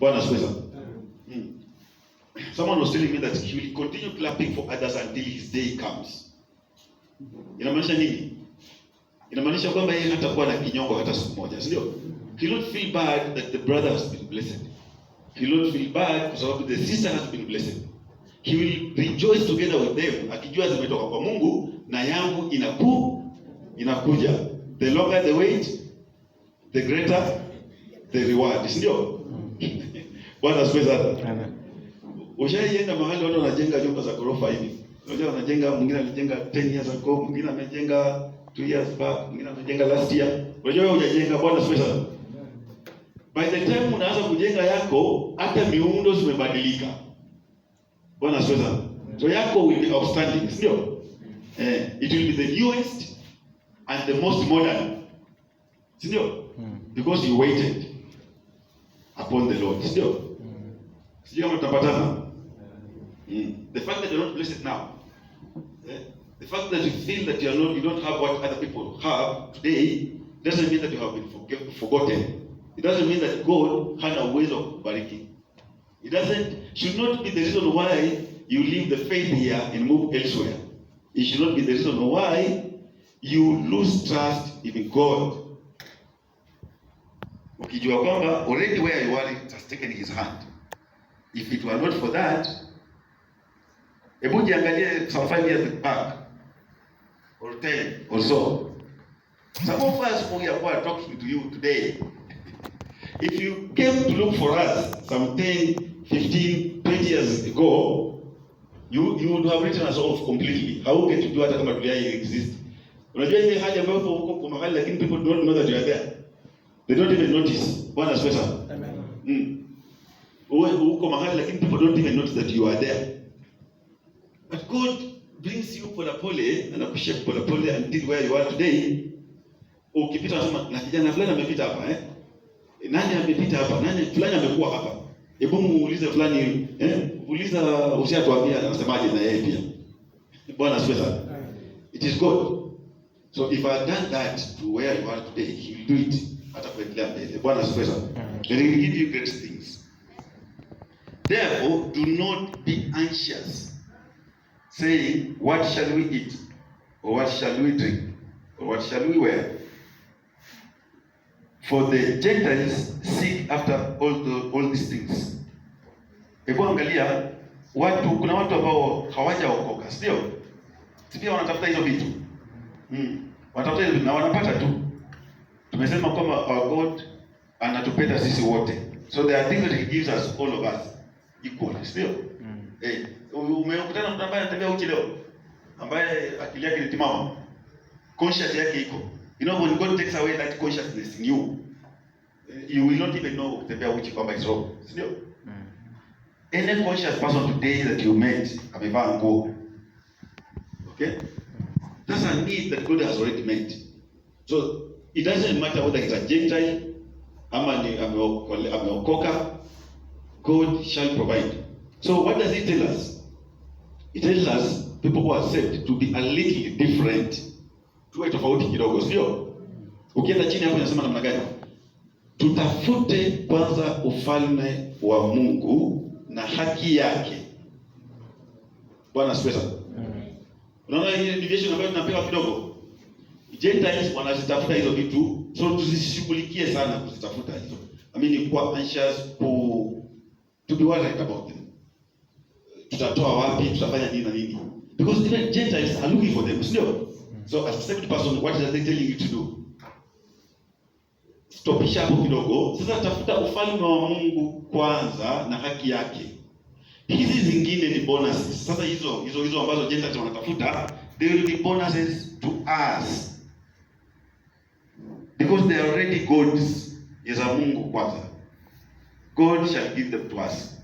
Bwana asifiwe sana. Someone was telling me that he will continue clapping for others until his day comes. Inamaanisha nini? Inamaanisha kwamba yeye hatakuwa na kinyongo hata siku moja, si ndio? He will not feel bad that the brother has been blessed. He will not feel bad kwa sababu the sister has been blessed. He will rejoice together with them, akijua zimetoka kwa Mungu na yangu inakuja. The longer the wait, the greater the reward. Si ndio? Bwana asifiwe sana. Ushaienda mahali watu wanajenga nyumba za ghorofa hivi. Unajua wanajenga, mwingine alijenga 10 years ago, mwingine amejenga 2 years back, mwingine amejenga last year. Unajua wewe hujajenga, Bwana asifiwe sana. By the time unaanza kujenga yako, hata miundo zimebadilika. Bwana asifiwe sana. So yako will be outstanding, sio? It will be the newest and the most modern. Sio? Because you waited upon the Lord. Sio? Sio kama tutapatana. The fact that you're not blessed now, the fact that you feel that you don't have what other people have today, doesn't mean that you have been forgotten. It doesn't mean that God had a way of bariki. It should not be the reason why you leave the faith here and move elsewhere. It should not be the reason why you lose trust in God. Ukijua kwamba already where you are, it has taken his hand. If it were not for that, hebu jiangalie some 5 years back or 10 or so. Some of us who are talking to you today, if you came to look for us some 10, 15, 20 years ago, you would have written us off completely. How can you do hata kama tulia exist? Unajua ile hali ambayo uko kwa mahali lakini people don't know that you are there. They don't even notice. Bwana asifiwe sana. Amen. Uko mahali lakini people don't even notice that you are there. But God brings you polepole, anakushika polepole until where you are today. Ukipita unasema na kijana fulani amepita hapa nani amepita hapa? Nani fulani amekuwa hapa? Hebu muulize fulani, uliza usiatuambia anasemaje na yeye pia. Bwana asifiwe sana. It is God. So if I had done that to where you are today, he will do it hata kuendelea mbele. Bwana asifiwe sana. He will give you great things. Therefore, do not be anxious, saying, what shall we eat? Or what shall we drink? Or what shall we wear? For the Gentiles seek after all these things. Hebu angalia kuna watu ambao hawajaokoka, sio? Sio wanatafuta hizo vitu. Wanatafuta hizo na wanapata tu. Tumesema kwamba our God anatupenda sisi wote. So there are things that he gives us, all of us equally, sio? Umekutana na mtu ambaye anatembea uchi leo, ambaye akili yake ni timamu, conscious yake iko. You know, when God takes away that consciousness in you, you will not even know kutembea uchi kwamba is wrong, sio? Any conscious person today that you met amevaa nguo, okay? That's a need that God has already met. So it doesn't matter whether he's a Gentile ama ni ameokoka, God shall provide. So what does it tell us? It tells us people who are saved to be a little different. Tuwe tofauti kidogo, sio? Ukienda chini hapo inasema namna gani? Tutafute kwanza ufalme wa Mungu na haki yake. Bwana asifiwe sana. Unaona hii division ambayo tunapewa kidogo. Gentiles wanazitafuta hizo vitu, so tusishughulikie sana kuzitafuta hizo. I mean kuwa anxious to be worried about them. Tutatoa wapi, tutafanya nini na nini? Because even Gentiles are looking for them, sio? So as a saved person, what are they telling you to do? Stopisha hapo kidogo. Sasa tafuta ufalme wa Mungu kwanza na haki yake. Hizi zingine ni bonuses. Sasa hizo ambazo Gentiles wanatafuta, they will be bonuses to us. Because they are already God's. Za Mungu kwanza. God shall give them to us.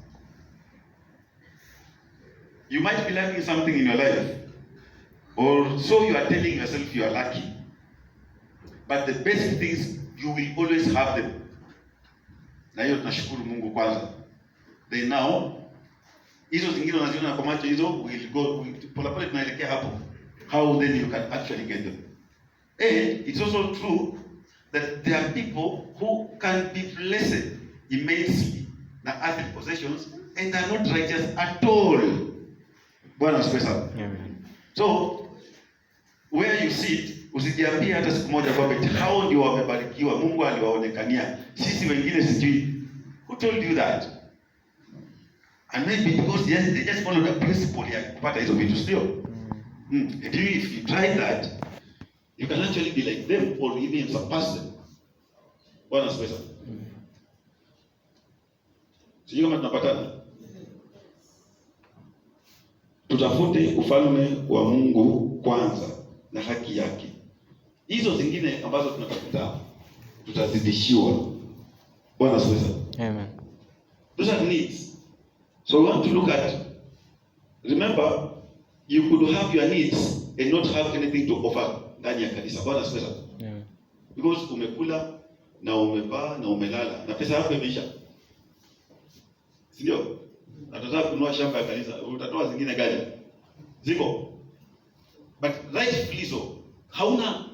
You might be lacking something in your life, or so you are telling yourself you are lucky. But the basic things, you will always have them. Na hiyo tunashukuru Mungu kwanza. Then now, hizo zingine unaziona kwa macho hizo, will go pole tunaelekea hapo. How then you can actually get them. And it's also true that there are people who can be blessed immensely na earthly possessions and are not righteous at all. Bwana asifiwe sana. So where you sit, usijiambie hata siku moja kwamba hao ndio wamebarikiwa, Mungu aliwaonekania, sisi wengine sijui. Who told you that? And maybe because yes, they just follow the principle ya kupata hizo vitu, sio? And if you try that, you can actually be like them or even surpass them. Bwana asifiwe sana. Sijui kama tunapatana. Tutafute ufalme wa Mungu kwanza na haki yake. Hizo zingine ambazo tunatafuta tutazidishiwa. Bwana asifiwe sana. Amen. Those are needs. So we want to look at, remember, you could have your needs and not have anything to offer ndani ya kanisa. Bwana asifiwe sana. Yeah. Because umekula na umevaa na umelala na pesa yako imeisha. Sio? Nataka kununua shamba ya kanisa, utatoa zingine gani? Ziko. But rightfully so. Hauna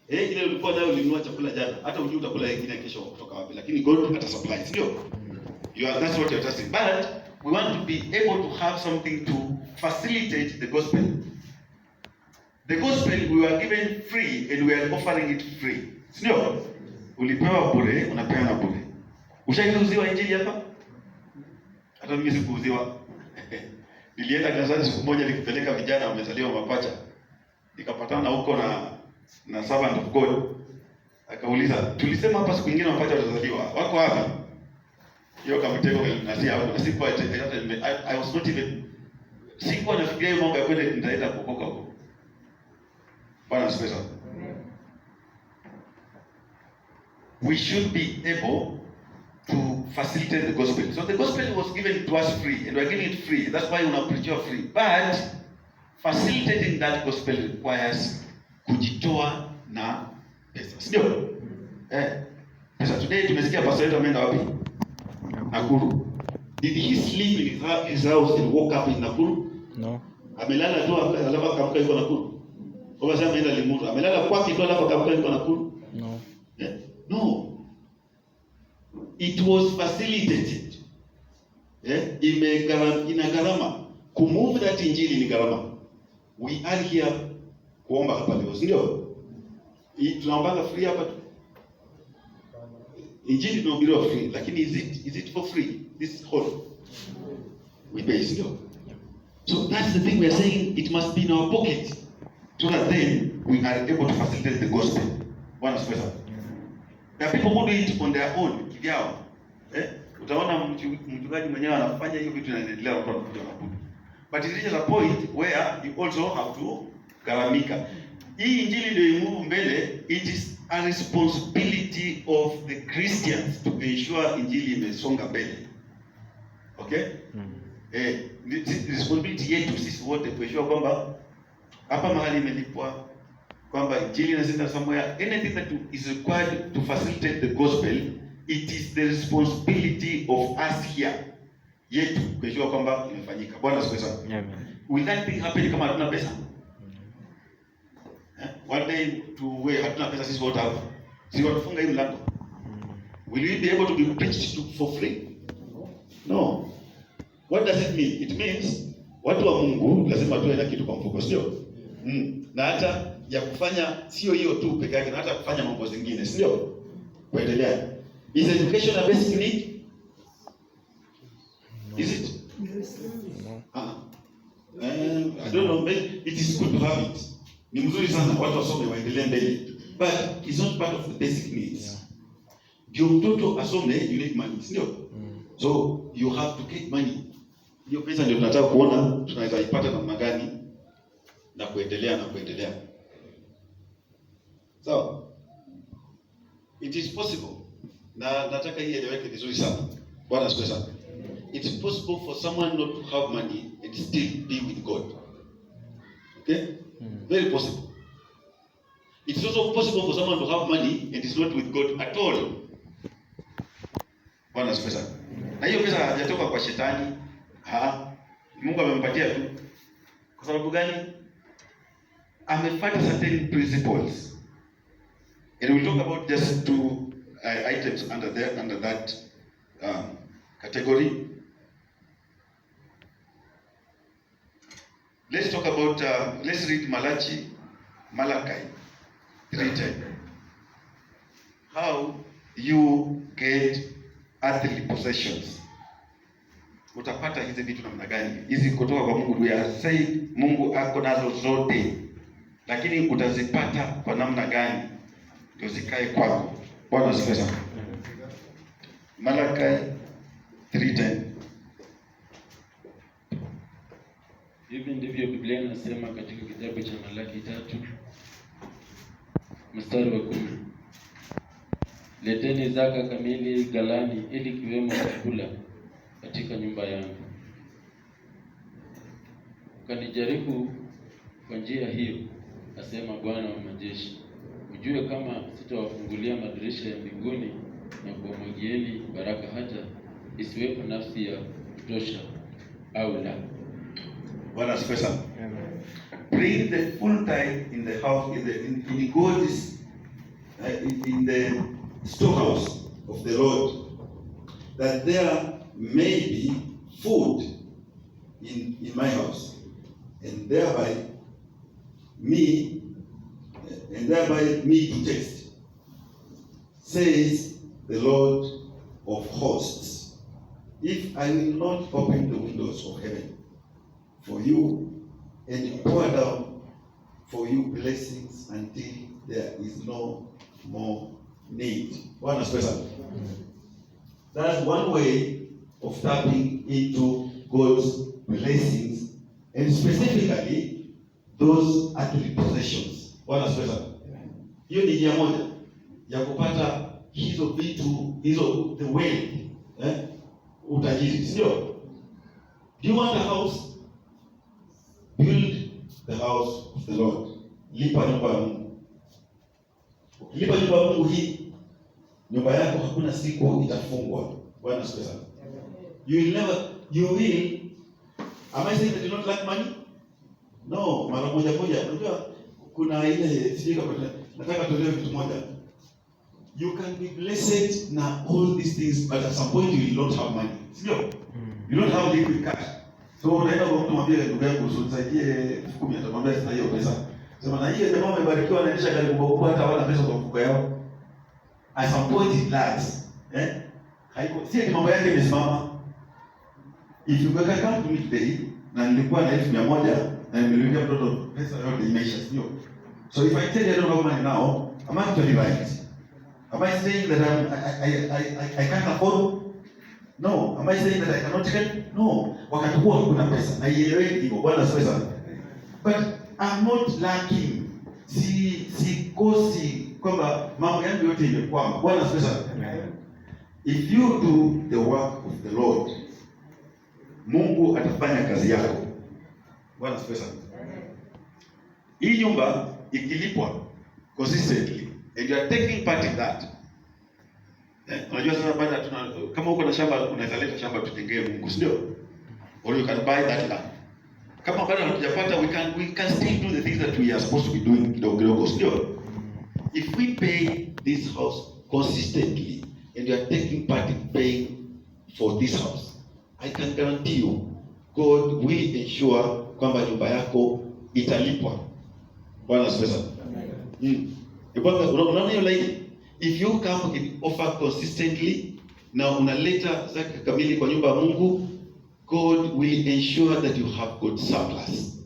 ile ulikuwa nayo ulinunua chakula jana, hata unajua utakula nyingine kesho kutoka wapi, lakini God atasupply, sio? That's what you're asking. But we want to be able to have something to facilitate the gospel. The gospel we were given free and we are offering it free. Sio? Ulipewa bure, unapeana bure. Ushaiuziwa injili hapa? Hata mimi sikuuziwa. Nilienda kanisani siku moja nikipeleka vijana wamezaliwa mapacha. Nikapatana huko na servant of God. Akauliza, tulisema hapa siku nyingine mapacha watazaliwa. Wako hapa? Hiyo kamtego nasi hapo. Na sikuwa I was not even sikuwa nafikiria hiyo mambo ya kwenda nitaenda kuokoka huko. Bwana asifiwe sana. We should be able to facilitate the gospel. So the gospel was given to us free, and we are giving it free. That's why we are preaching free. But facilitating that gospel requires kujitoa na pesa. Sio? Pesa. Today tumesikia pastor wetu ameenda wapi? Nakuru. Did he sleep in his house and woke up in Nakuru? No. Amelala tu alafu akamka yuko Nakuru. Kwa sababu ameenda Limuru. Amelala kwake tu alafu akamka yuko Nakuru? No. No. It was facilitated. Ina gharama. Kumove that injili ni gharama. We are here kuomba hapa leo, sio? Tunaomba free hapa. Injili tunahubiriwa free, lakini is it for free? This whole we pay, sio? So that's the thing we are saying, it must be in our pocket. So that then we are able to facilitate the gospel. Bwana asifiwe sana. There are people who do it on their own, kivyao. Utaona mchungaji mwenyewe anafanya hiyo vitu inaendelea watu wanakuja kuabudu. But it reaches a point where you also have to garamika. Hii injili ndio imove mbele, it is a responsibility of the Christians to ensure injili imesonga mbele. Okay? Responsibility yetu sisi wote kuensure kwamba hapa mahali imelipwa, kwamba injili inasenda somewhere, anything that is required to facilitate the gospel, it is the responsibility of us here yetu kuensure kwamba imefanyika. Bwana asifiwe sana. Amen. Will that thing happen kama hatuna pesa? One day hatuna pesa sisi wote hapa. Si watafunga hii mlango. Will we be able to be preached for free? No. What does it mean? It means watu wa Mungu lazima tuwe na kitu kwa mfuko, sio? Na hata ya kufanya sio hiyo tu peke yake, na hata kufanya mambo zingine, sio? Kuendelea. Is education a basic need? Is it? Yes. I don't know, it is good to have it. Ni mzuri sana watu wasome waendelee mbele. But it's not part of the basic needs. Ndio mtoto asome, you need money, sio? So you have to get money. Hiyo pesa ndio tunataka kuona tunaweza ipata namna gani na kuendelea. So it is possible. Na nataka hii eleweke vizuri sana. Bwana asifiwe sana. It's possible for someone not to have money and still be with God. Okay? Very possible. It's also possible for someone to have money and is not with God at all. Bwana asifiwe sana. Na hiyo pesa hajatoka kwa shetani. Mungu amempatia tu. Kwa sababu gani? Amefuata certain principles. And we'll talk about just two items under that category. category. Let's talk about, let's read Malachi 3:10. How you get earthly possessions. Utapata hizi vitu namna gani? Hizi kutoka kwa Mungu. We are saying Mungu ako nazo zote, lakini utazipata kwa namna gani ndio zikae kwako? Bwana asifiwe sana. Malachi 3:10. Hivi ndivyo Biblia inasema katika kitabu cha Malaki 3 mstari wa 10. Leteni zaka kamili ghalani, ili kiwemo chakula katika nyumba yangu. Ukanijaribu kwa njia hiyo, asema Bwana wa majeshi, ujue kama sitawafungulia madirisha ya mbinguni na kuwamwagieni baraka hata isiwepo nafsi ya kutosha au la. Bwana asifiwe sana. Bring the full tithe in the house, in God's in the storehouse of the Lord, that there may be food in my house, and thereby me to taste, says the Lord of hosts, if I will not open the windows of heaven for you and pour down for you blessings until there is no more need. One expression. That's one way of tapping into God's blessings, and specifically those earthly possessions. One expression. Hiyo ni njia moja ya kupata hizo vitu, hizo the wealth, utajiri, sio? Do you want a house? Build the house of the Lord. Lipa nyumba ya Mungu. Ukilipa nyumba ya Mungu hii, nyumba yako hakuna siku itafungwa. Bwana asifiwe sana. You will, am I saying that you don't like money? No, mara moja. Unajua kuna ile sijui kama nataka tuelewe kitu moja. You can be blessed na all these things, but at some point you will not have money. Sio? You don't have liquid cash. So unaenda kwa mtu mwambie ndugu yangu usinisaidie 10,000, atamwambia sina hiyo pesa. Sema na hiyo jamaa amebarikiwa anaendesha gari kubwa hata wala pesa kwa mfuko yao. At some point it lags. Haiko si mambo yake imesimama. If you come to me today na nilikuwa na 1,100 na nimelipia mtoto pesa yote imeisha, sio? So if I tell you I don't have money now, am I actually right? Am I saying that I can't afford? No. Am I saying that I cannot help? No. Wakati huo hakuna pesa. Na ieleweke hivyo. Bwana asifiwe sana. But I'm not lacking. Sikosi kwamba mambo yangu yote imekwama. Bwana asifiwe sana. If you do the work of the Lord, Mungu atafanya kazi yako. Bwana asifiwe sana. Hii nyumba ikilipwa consistently and you are taking part in that. Unajua sasa baada kama uko na shamba unaweza leta shamba tujengee Mungu, sio? Or you can buy that land. Kama bado hatujapata, we can still do the things that we are supposed to be doing kidogo, sio? If we pay this house consistently and you are taking part in paying for this house, I can guarantee you God will ensure kwamba nyumba yako italipwa. Bwana asifiwe sana. Unaona hiyo line? If you come and offer consistently, na unaleta zaka kamili kwa nyumba ya Mungu, God will ensure that you have good surplus.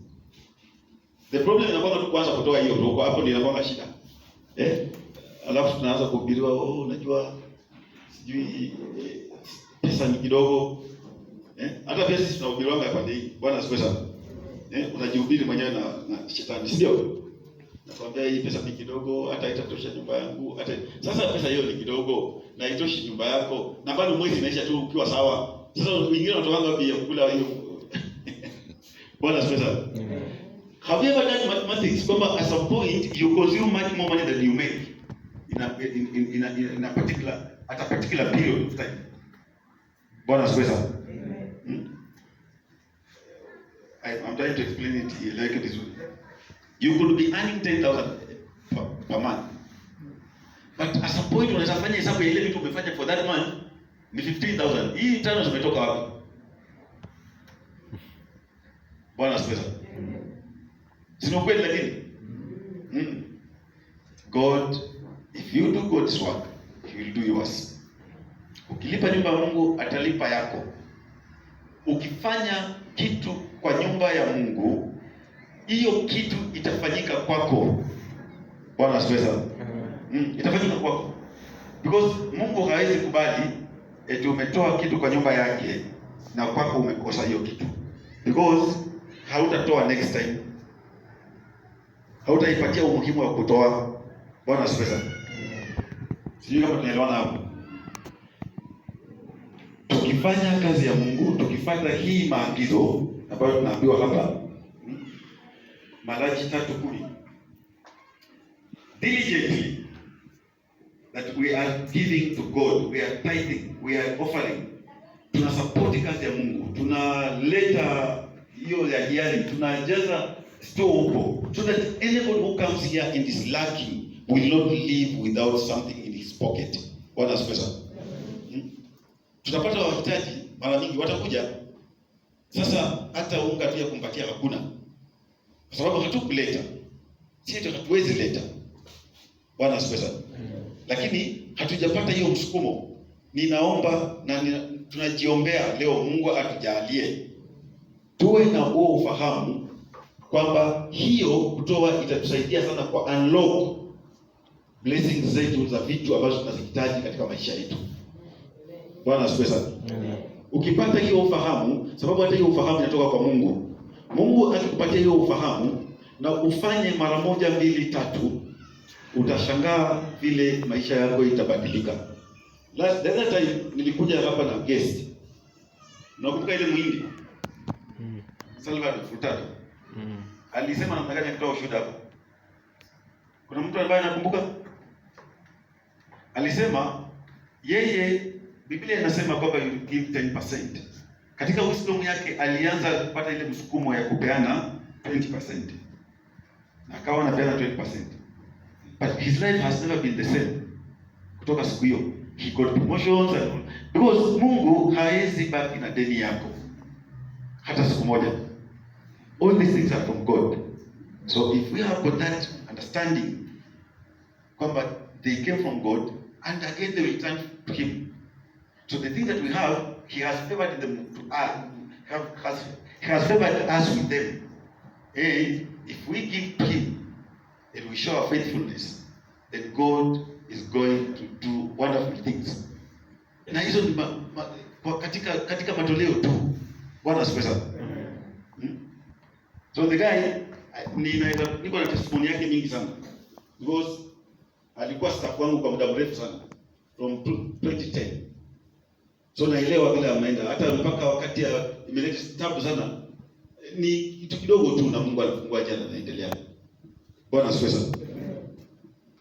The problem inakuwa tu kwanza kutoa hiyo roho, hapo ndio inakuwa shida. Alafu tunaanza kuhubiriwa, unajua sijui pesa ni kidogo. Hata pesa sisi tunahubiriwa kwa nini? Bwana asifiwe sana. Unajihubiri mwenyewe na shetani, sio? Nakwambia hii pesa ni kidogo, hata itatosha nyumba yangu, hata sasa pesa hiyo ni kidogo na itoshi nyumba yako. Na bado mwezi inaisha tu ukiwa sawa. Sasa wengine wanatoka wapi ya kula hiyo? Bwana asifiwe sana. Have you ever done mathematics? Kwamba at some point you consume much more money than you make in a particular period of time. Bwana asifiwe sana. I'm trying to explain it like this way. You could be earning 10,000 per month. But at some point unaweza fanya hesabu ya ile vitu umefanya for that month Ni 15,000. Hii tano zimetoka wapi? Bwana asifiwe. Sio kweli lakini. God, if you do God's work, he will do yours. Ukilipa nyumba ya Mungu atalipa yako. Ukifanya kitu kwa nyumba ya Mungu, hiyo kitu itafanyika kwako. Bwana asifiwe. Itafanyika kwako. Because Mungu hawezi kubali eti umetoa kitu kwa nyumba yake na kwako umekosa hiyo kitu. Because hautatoa next time. Hautaipatia umuhimu wa kutoa. Bwana asifiwe. Sijui kama tunaelewana hapo. Tukifanya kazi ya Mungu, tukifuata hii maagizo ambayo tunaambiwa hapa, Malaki 3:10. Diligently that we are giving to God, we are tithing, we are offering. Tunasupport kazi ya Mungu, tunaleta hiyo ya hiari, tunajaza store huko, so that anyone who comes here and is lacking will not live without something in his pocket. Bwana asifiwe. Tutapata wahitaji mara nyingi watakuja. Sasa hata unga tu ya kumpatia hakuna, kwa sababu hatukuleta, sisi hatuwezi leta. Bwana asifiwe. Lakini hatujapata hiyo msukumo. Ninaomba na tunajiombea leo, Mungu atujalie tuwe na huo ufahamu kwamba hiyo kutoa itatusaidia sana kwa unlock blessings zetu za vitu ambazo tunazihitaji katika maisha yetu. Bwana asifiwe. Ukipata hiyo ufahamu, sababu hata hiyo ufahamu inatoka kwa Mungu. Mungu akikupatia hiyo ufahamu na ufanye mara moja, mbili, tatu, utashangaa vile maisha yako itabadilika. The other time nilikuja hapa na guest. Nakumbuka ile Muhindi. Salvador Furtado. Alisema namna gani akitoa ushuhuda hapo? Kuna mtu ambaye anakumbuka? Alisema yeye, Biblia inasema kwamba you give 10%. Katika wisdom yake alianza kupata ile msukumo ya kupeana 20%. Akawa anapeana 20%. But his life has never been the same. Kutoka siku hiyo, he got promotions and all. Because Mungu haezi baki na deni yako hata siku moja. All these things are from God. So if we have got that understanding kwamba they came from God, and again they will turn to him. So the things that we have, he has favored them to us. He has favored us with them. And if we give to him and we show our faithfulness, then God is going to do wonderful things. Na hizo ni katika matoleo tu. Bwana asifiwe. So the guy, niko na testimony yake mingi sana. Because alikuwa staff wangu kwa muda mrefu sana. From 2010. So naelewa vile ameenda. Hata mpaka wakati imeleta tabu sana. Ni kitu kidogo tu na Mungu alifungua jana na endelea. Bwana asifiwe.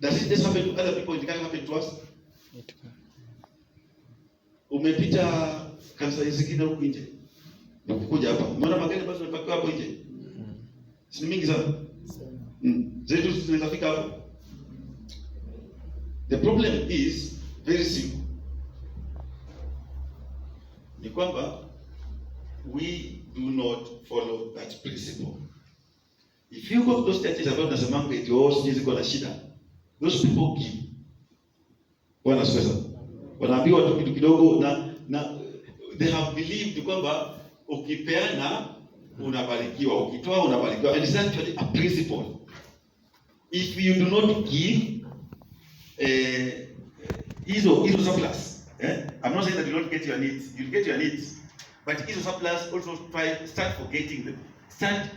Does it just happen to other people? It can happen to us. Umepita kanisa zingine huko nje. Na kukuja hapa. Umeona magari basi yamepakiwa hapo nje. Si mingi sana. Zetu zinaweza fika hapo. The problem is very simple. Ni kwamba we do not follow that principle. If you go to those churches about nasemanga eti sisi ziko na shida, those people give. Bwana asifiwe. Wanaambiwa tu kitu kidogo na they have believed kwamba ukipeana unabarikiwa, ukitoa unabarikiwa. And it's actually a principle. If you do not give hizo surplus, I'm not saying that you don't get your needs. You'll get your needs. But hizo surplus also start forgetting them. Start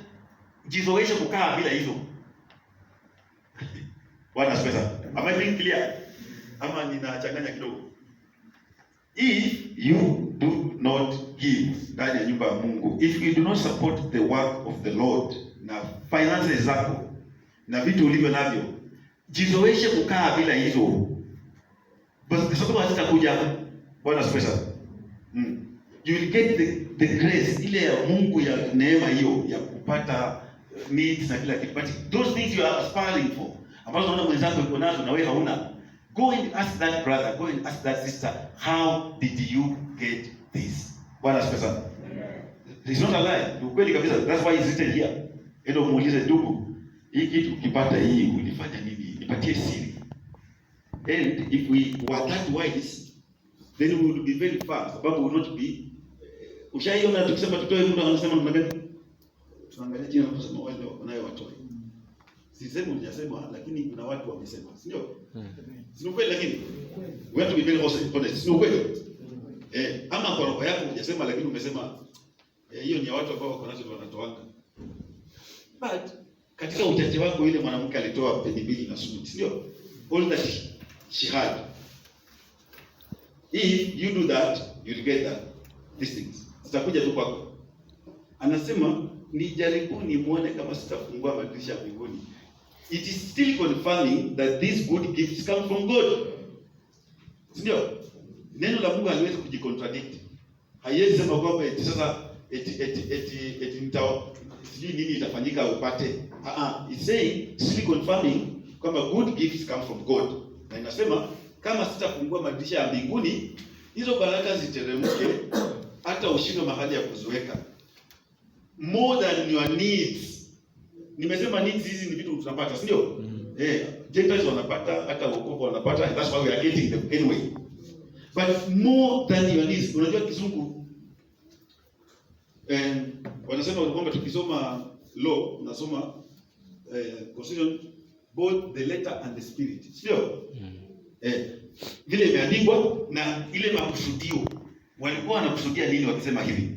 jizoeshe kukaa bila hizo. Bwana asifiwe. Am I being clear? Ama ninachanganya kidogo? If you do not give ndani ya nyumba ya Mungu, if you do not support the work of the Lord na finances zako na vitu ulivyo navyo, jizoeshe kukaa bila hizo. Kwa sababu hazitakuja. Bwana asifiwe. You will get the grace ile ya Mungu ya neema hiyo ya kupata needs na kila kitu. But those things you are aspiring for, ambazo unaona mwenzako yuko nazo na wewe hauna, Go and ask that brother, go and ask that sister, how did you get this? Bwana asifiwe sana. It's not a lie. Ni ukweli kabisa. That's why it's written here. Endo muulize ndugu, hii kitu ukipata hii ulifanya nini? Nipatie siri. And if we were that wise, then we would be very far. Sababu we will not be ushaiona tukisema tutoe muda wanasema namna gani? Tunaangalia jina na kusema wale wanayo watoe. Sisemi hujasema lakini kuna watu wamesema, si ndio? Si ukweli lakini we have to be very honest. Si ukweli? Ama kwa roho yako hujasema lakini umesema hiyo ni ya watu ambao wako nazo wanatoanga. But katika uchache wako ile mwanamke alitoa peni mbili na suti, si ndio? All that she had. If you do that, you'll get that. These things. Zitakuja tu kwako. Anasema nijaribuni muone kama sitafungua madirisha ya mbinguni. It is still confirming that these good gifts come from God. Ndio. Neno la Mungu haliwezi kujicontradict. Haiwezi sema kwamba eti sasa eti nitao sijui nini itafanyika upate. It's saying, still confirming kwamba good gifts come from God. Na inasema kama sitafungua madirisha ya mbinguni, hizo baraka ziteremke hata ushindwe mahali ya kuziweka. More than your needs. Nimesema needs hizi ni vitu tunapata, si ndio? Gentiles wanapata, hata wokovu wanapata, and that's why we are getting them anyway. But more than your needs. Unajua kizungu wanasema kwamba tukisoma law, unasoma constitution, both the letter and the spirit. Sio? Vile imeandikwa na ile makusudio. Walikuwa wanakusudia nini wakisema hivi?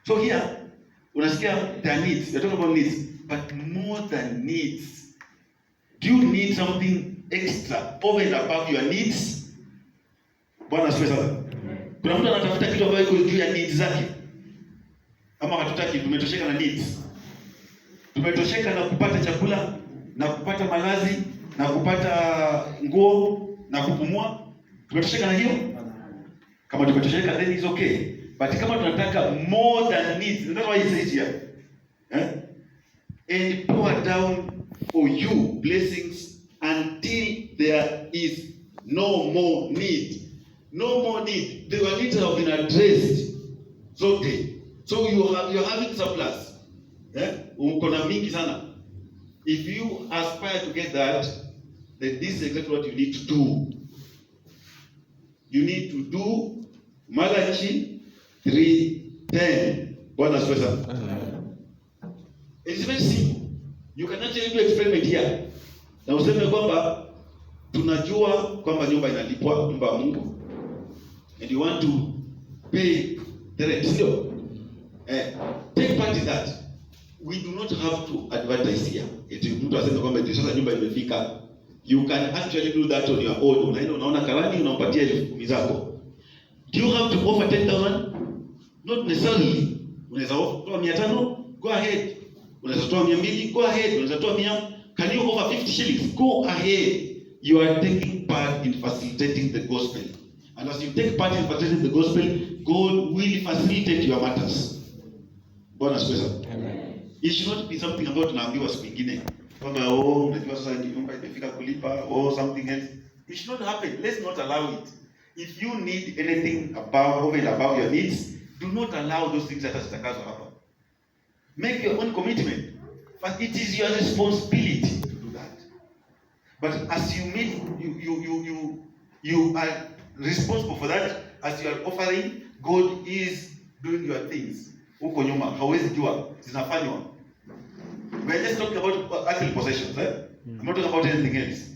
So here unasikia the needs, you're talking about needs, but more than needs. Do you need something extra over and above your needs? Bwana asifiwe sana. Kuna mtu anatafuta kitu ambacho iko juu ya needs zake. Ama hatutaki, tumetosheka na needs. Tumetosheka na kupata chakula, na kupata malazi, na kupata nguo, na kupumua. Tumetosheka na hiyo? Kama tumetosheka then it's okay. But kama tunataka more than needs, that's why he says here. And pour down for you blessings until there is no more need. No more need. The needs have been addressed. So okay. So you're having surplus. Uko na mingi sana. If you aspire to get that, then this is exactly what you need to do. You need to do Malachi 3:10. Bwana asifiwe sana. It's very simple. You can actually do experiment here. Na useme kwamba tunajua kwamba nyumba inalipwa, nyumba ya Mungu. And you want to pay the rent. Sio? Take part in that. We do not have to advertise here. Eti mtu aseme kwamba sasa nyumba imefika. You can actually do that on your own. Unaenda unaona karani unampatia 10,000 zako. Do you have to offer 10,000? Not necessarily. Unaweza toa 500, go ahead. Unaweza toa 200, go ahead. Unaweza toa 100. Can you offer 50 shillings? Go ahead. You are taking part in facilitating the gospel. And as you take part in facilitating the gospel, God will facilitate your matters. Bwana asifiwe sana. Amen. It should not be something about tunaambiwa siku nyingine. Kwamba unajua sasa nyumba imefika kulipa something else. It should not happen. Let's not allow it. If you need anything over and above your needs, do not allow those things that zitakazwa hapa. Make your own commitment. But it is your responsibility to do that. But as you meet, you are responsible for that. As you are offering, God is doing your things. Huko nyuma hauwezi jua zinafanywa. We are just talking about earthly possessions, I'm not talking about anything else.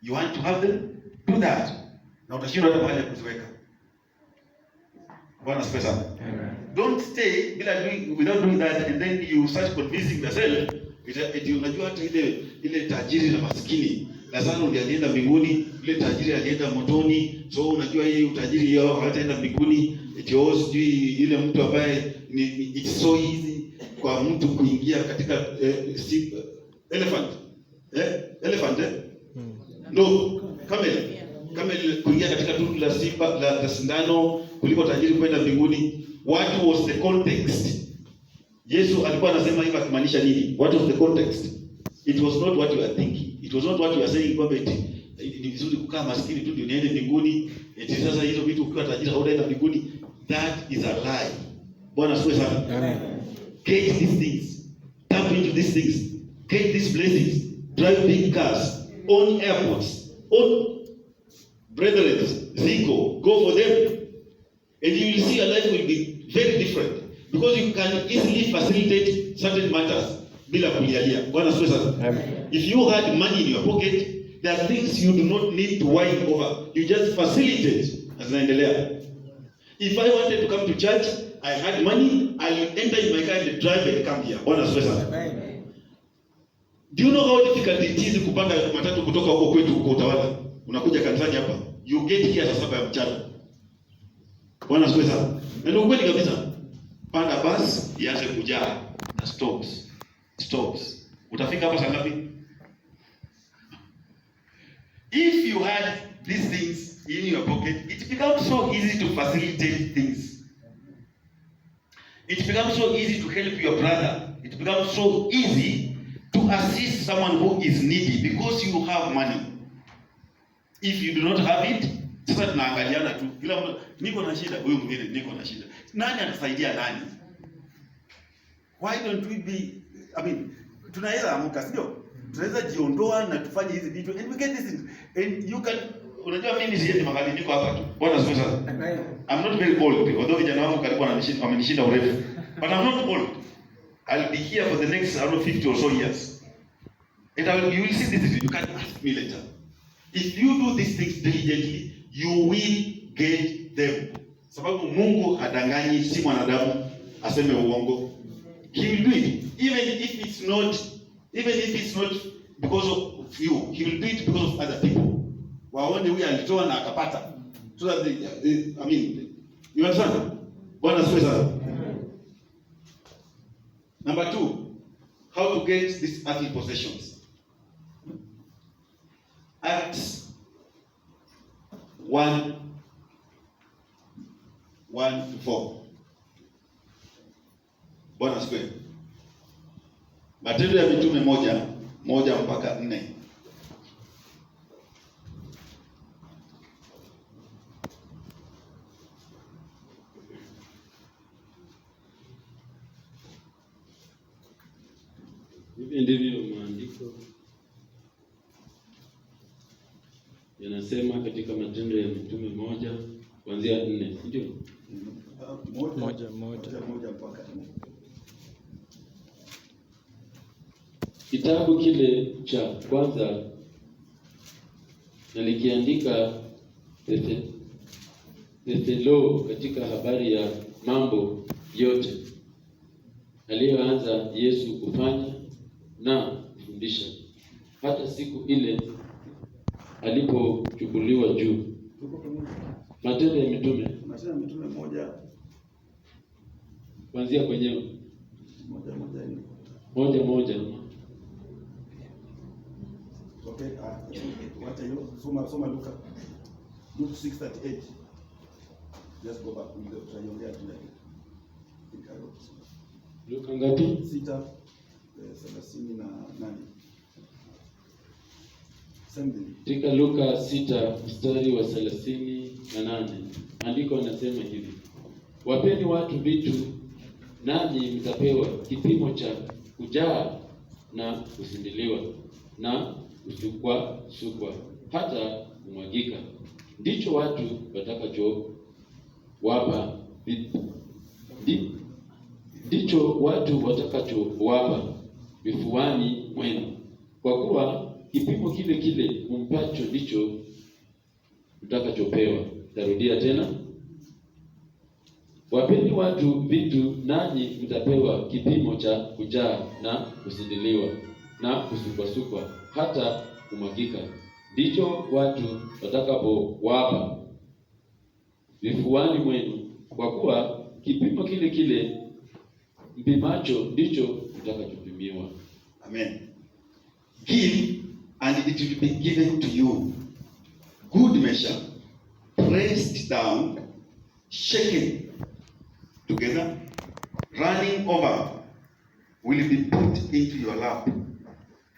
You want to have them? Do that. Na utashinda hata mahali ya kuziweka. Bwana asifiwe sana. Don't stay without doing that and then you start convincing yourself eti unajua hata ile tajiri na maskini Lazaro ndiye alienda mbinguni, ile tajiri alienda motoni. So unajua hii utajiri yao hataenda mbinguni. Eti sijui ile mtu ambaye it's so easy kwa mtu kuingia katika elephant. No, camel kuingia katika tundu la simba la sindano kuliko tajiri kwenda mbinguni. What was the context? Yesu alikuwa anasema hivi akimaanisha nini? What was the context? It was not what you are thinking. It was not what you are saying kwamba ni vizuri kukaa maskini tu ndio niende mbinguni. Eti sasa hizo vitu ukiwa tajiri hautaenda mbinguni. That is a lie. Bwana asifiwe sana. Amen. Get these things. Tap into these things. Get these blessings. Drive big cars. Own airports. Own brethren. Zico. Go for them. And you will see your life will be very different. Because you can easily facilitate certain matters bila kulialia. Bwana asifiwe sana. Amen. If you had money in your pocket, there are things you do not need to whine over. You just facilitate. Zinaendelea. If I wanted to come to church, I had money, I will enter in my car and drive and come here. Bwana asifiwe sana. Amen. Do you know how difficult it is kupanda matatu kutoka huko kwetu huko Utawala? Unakuja kanisani hapa. You get here saa 7 ya mchana. Bwana asifiwe sana. Na ndio kweli kabisa. Panda bus ianze kujaa na stops. Utafika hapa saa ngapi? If you had these things in your pocket, it becomes so easy to facilitate things. It becomes so easy to help your brother. It becomes so easy to assist someone who is needy because you have money. If you do not have it, sasa tunaangaliana tu. Kila mtu niko na shida, huyu mwingine niko na shida. Nani atasaidia nani? Why don't we be, tunaweza amuka, sio? Tunaweza jiondoa na tufanye hizi vitu and we get this and you can, unajua mimi siende mahali niko hapa tu. Bwana asifiwe sana. I'm not very old, although vijana wangu karibu wamenishinda urefu. But I'm not old. I'll be here for the next 50 or so years. And you will see this, you can ask me later. If you do these things diligently, you will get them. Sababu Mungu hadanganyi, si mwanadamu aseme uongo. He will do it. Even if it's not because of you, he will do it because of other people. Waone huyu alitoa na akapata. So that you understand? Bwana asifiwe sana. Number 2, how to get these earthly possessions. Acts 1:1-4. Bwana asifiwe. Matendo ya Mitume 1:1-4. Hivi ndivyo maandiko yanasema katika Matendo ya Mitume 1:4, ndio? 1:1. Kitabu kile cha kwanza nalikiandika Petelo katika habari ya mambo yote aliyoanza Yesu kufanya na kufundisha hata siku ile alipochukuliwa juu. Matendo ya Mitume 1 kuanzia kwenyewe 1:1. Okay, wacha hiyo. Soma Luka 6:38. Just go back, tutaongea tu leo. Luka ngapi? 6:38. Katika Luka 6:38, andiko linasema hivi: wapeni watu vitu, nanyi mtapewa kipimo cha kujaa na kusindiliwa na kusukwa hata kumwagika. Ndicho watu watakachowapa vifuani mwenu, kwa kuwa kipimo kile kile umpacho ndicho utakachopewa. Tarudia tena: wapeni watu vitu, nanyi mtapewa kipimo cha kujaa na kusindiliwa na kusukwa hata kumwagika. Ndicho watu watakapowapa vifuani mwenu, kwa kuwa kipimo kile kile mpimacho ndicho utakachopimiwa. Amen. Give and it will be given to you. Good measure, pressed down, shaken together, running over, will be put into your lap.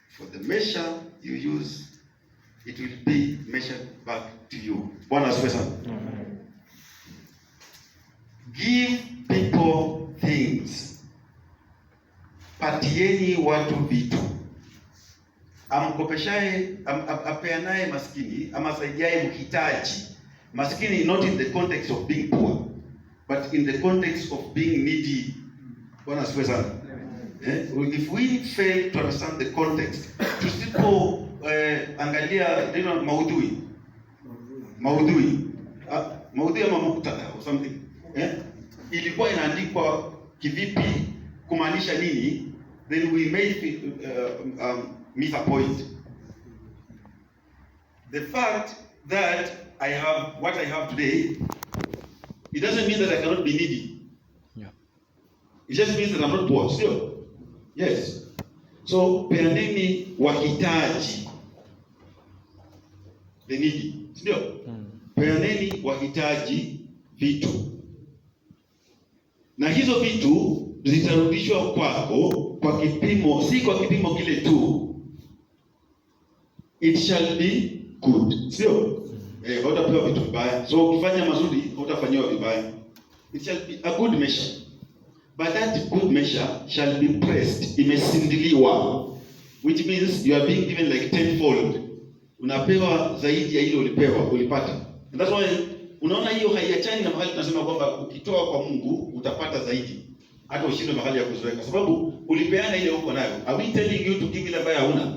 For the measure you use it will be measured back to you. Bwana asifiwe sana. Give people things. Patieni watu vitu. Amkopeshaye, apeanaye maskini, ama saidiaye mhitaji. Maskini not in the context of being poor, but in the context of being needy. Bwana asifiwe sana. If we fail to understand the context, tusipo angalia neno maudhui ama muktadha or something, ilikuwa inaandikwa kivipi, kumaanisha nini, then we may miss a point. The fact that I have what I have today, it doesn't mean that I cannot be needy. Yeah. It just means that I'm not poor still. Yes. So peaneni wahitaji, the needy, ndio. Peaneni wahitaji vitu, na hizo vitu zitarudishwa kwako kwa kipimo, si kwa kipimo kile tu. It shall be good, sio? Hautapewa vitu vibaya. So ukifanya mazuri hautafanyiwa vibaya. It shall be a good measure. But that good measure shall be pressed, imesindiliwa, which means you are being given like tenfold. Unapewa zaidi ya ile ulipata. And that's why unaona hiyo haiachani na mahali tunasema kwamba ukitoa kwa Mungu utapata zaidi, hata ushinde mahali ya kuzoeka, sababu ulipeana ile uko nayo. Are we telling you to give ile ambayo hauna?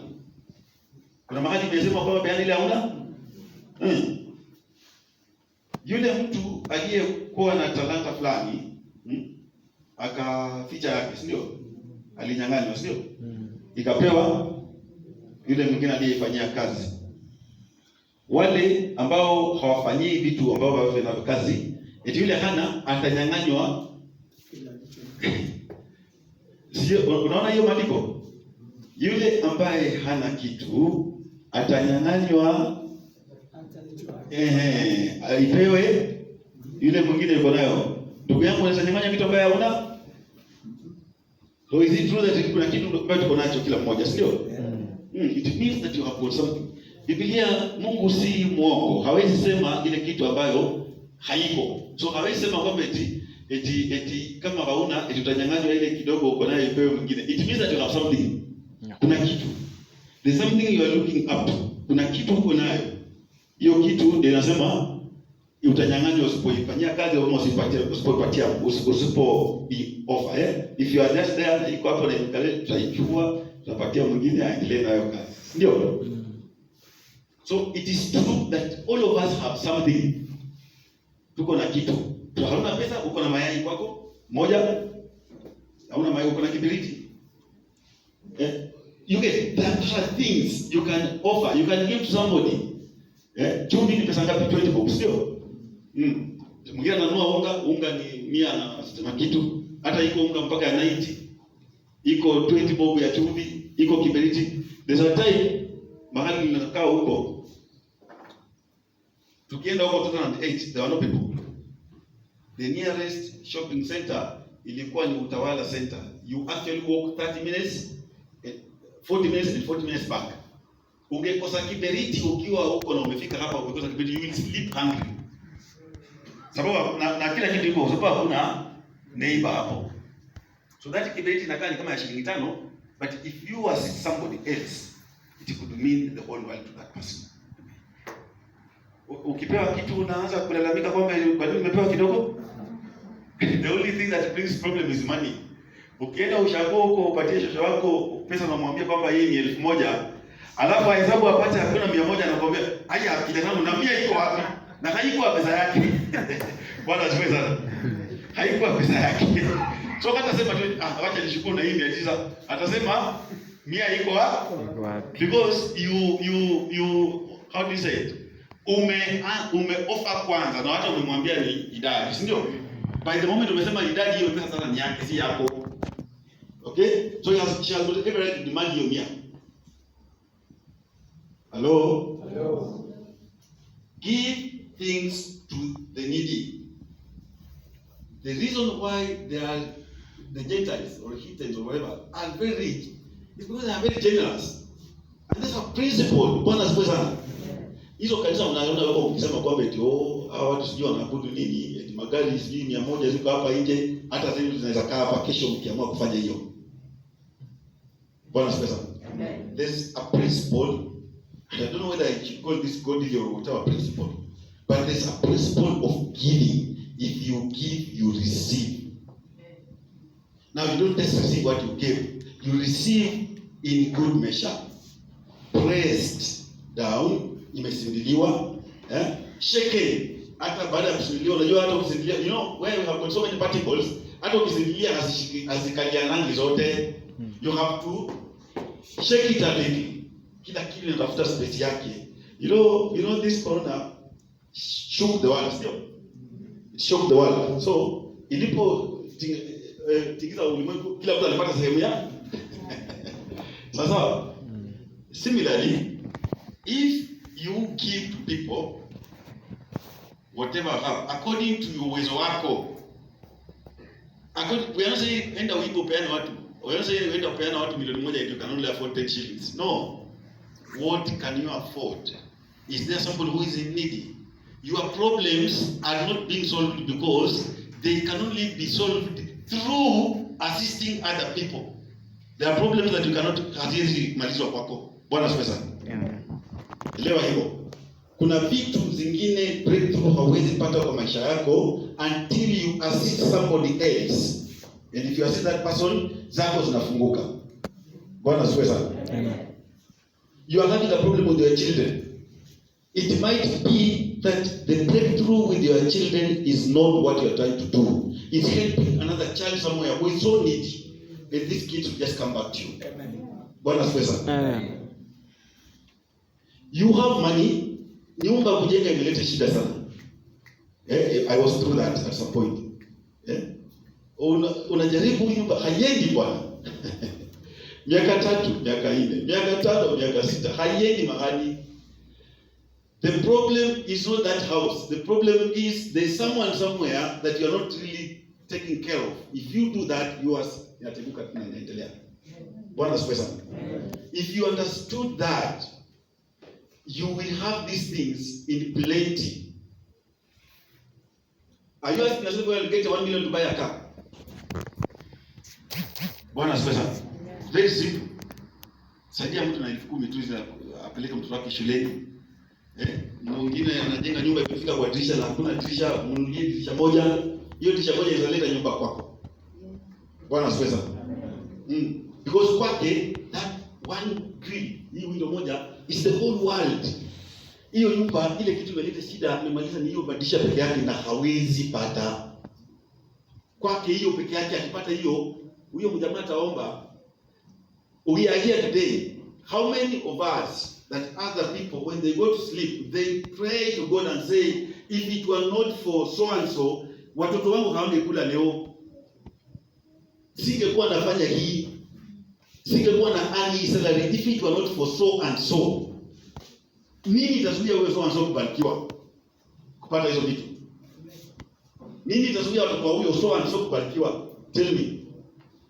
Kuna mahali imesema kwamba peana ile hauna? Yule mtu aliyekuwa na talanta fulani, akaficha yake, sio? Alinyang'anywa, sio? Ikapewa yule mwingine aliyefanyia kazi. Wale ambao hawafanyii vitu ambao wanafanya kazi, eti yule hana atanyang'anywa. Sio? Unaona hiyo maandiko? Yule ambaye hana kitu atanyang'anywa, alipewe yule mwingine yuko nayo. Ndugu yangu, unaweza nyang'anya kitu ambaye hauna? So is it true that kuna kitu ambacho tuko nacho kila mmoja, sio? It means that you have got something. Biblia, Mungu si mwongo. Hawezi sema ile kitu ambayo haiko. So hawezi sema kwamba eti kama hauna eti utanyang'anywa ile kidogo uko nayo ipewe mwingine. It means that you have something. Kuna kitu. There's something you are looking up to. Kuna kitu uko nayo. Hiyo kitu ndio inasema utanyang'anywa usipoifanyia kazi au usipo be offer. If you are just there, iko hapo na ikale, tutaichukua, tutapatia mwingine aendelee nayo kazi. Ndio. So it is true that all of us have something. Tuko na kitu. Hauna pesa, uko na mayai kwako moja. Hauna mayai, uko na kibiriti. You get that things you can offer, you can give to somebody. Chumvi ni pesa ngapi? 20 bob, sio? Mwingine ananunua unga ni 100 na kitu. Hata iko unga mpaka ya 90. Iko 20 bob ya chumvi, iko kiberiti. There's a time mahali ninakaa huko. Tukienda huko 2008, there were no people. The nearest shopping center ilikuwa ni Utawala Center. You actually walk 30 minutes, 40 minutes and 40 minutes back. Ungekosa kiberiti ukiwa huko na umefika hapa, ungekosa kiberiti, you will sleep hungry. Sababu na kila kitu iko, sababu hakuna neighbor hapo. So that kiberiti inakaa ni kama ya shilingi 5, but if you are somebody else, it could mean the whole world to that person. Ukipewa kitu unaanza kulalamika kwamba bado nimepewa kidogo. The only thing that brings problem is money. Ukienda ushago huko upatie shosho wako pesa, unamwambia kwamba hii ni 1000, alafu hesabu apate hakuna 100, anakuambia haya kijana, na 100 iko wapi? Na haikuwa pesa yake. Bwana asifiwe sana. Haikuwa pesa yake. So hata sema tu acha nishukuru na hii 900, atasema 100 iko wapi? Because you how do you say it? Ume offer kwanza na hata umemwambia ni idadi, si ndio? By the moment umesema idadi hiyo pesa sasa ni yake, si yako. Okay? So you shall not ever demand hiyo 100. Hello? Give things to the needy. The reason why the Gentiles or heathens or whatever are very rich is because they are very generous. And that's a principle. Bwana asifiwe sana. Hizo kanisa mnaona wao ukisema kwamba eti hao watu sijui wanaabudu nini, eti magari sijui 100 ziko hapa nje, hata sasa hivi tunaweza kaa hapa kesho mkiamua kufanya hiyo. Bwana asifiwe. Amen. There's a principle, and I don't know whether I should call this godly or whatever principle, but there's a principle of giving. If you give, you receive. Now you don't just receive what you give. You receive in good measure, pressed down, imesindiliwa, shaken. Hata baada ya kusindiliwa, unajua hata ukisindilia, you know, where we have got so many particles, hata ukisindilia hazikalianangi zote. You have to shake it a little. Kila kitu inatafuta space yake. You know this corona shook the world still. It shook the world. So ilipo tigiza ulimwengu, kila mtu alipata sehemu yake. Sasa similarly, if you give to people whatever you have according to your uwezo wako, we are not saying enda uipo peana watu. We are not saying enda peana watu milioni moja if you can only afford 10 shillings. No. What can you afford? Is there somebody who is in need? Your problems are not being solved because they can only be solved through assisting other people. There are problems that you cannot haziwezi malizwa kwako. Bwana asifiwe sana. Elewa hivyo. Kuna vitu zingine breakthrough hauwezi pata kwa maisha yako until you assist somebody else. And if you assist that person, zako zinafunguka. Bwana asifiwe sana. You are having a problem with your children. It might be that the breakthrough with your children is not what you are trying to do. It's helping another child somewhere who is so needy. And these kids will just come back to you. Bwana asifiwe sana. You have money. Nyumba kujenga imeleta shida sana. I was through that at some point. Unajaribu nyumba haiendi bwana. Miaka 3, miaka 4, miaka 5, miaka 6 haiendi mahali. The problem is not that house. The problem is there's someone somewhere that you are not really taking care of. If you do that, you are inateguka tunaendelea. Bwana asifiwe sana. If you understood that, you will have these things in plenty. Are you asking yourself where you get 1 million to buy a car? Bwana asifiwe sana. Very simple. Saidia mtu na 10,000 tu apeleke mtoto wake shuleni. Mwingine anajenga nyumba ikifika kwa dirisha na hakuna dirisha, mnunulie dirisha moja. Hiyo dirisha moja inaleta nyumba kwako. Bwana asifiwe sana. Because kwake that one grill, hii window moja is the whole world. Hiyo nyumba ile kitu imeleta shida, amemaliza ni hiyo dirisha peke yake na hawezi pata. Kwake hiyo peke yake akipata hiyo, huyo mjamaa ataomba. We are here today. How many of us that other people, when they go to sleep, they pray to God and say, if it were not for so and so, watoto wangu hawangekula leo. Singekuwa nafanya hii. Singekuwa na earning salary if it were not for so and so. Nini itazuia wewe so and so kubarikiwa? Kupata hizo vitu. Nini itazuia watoto wa huyo so and so kubarikiwa? Tell me.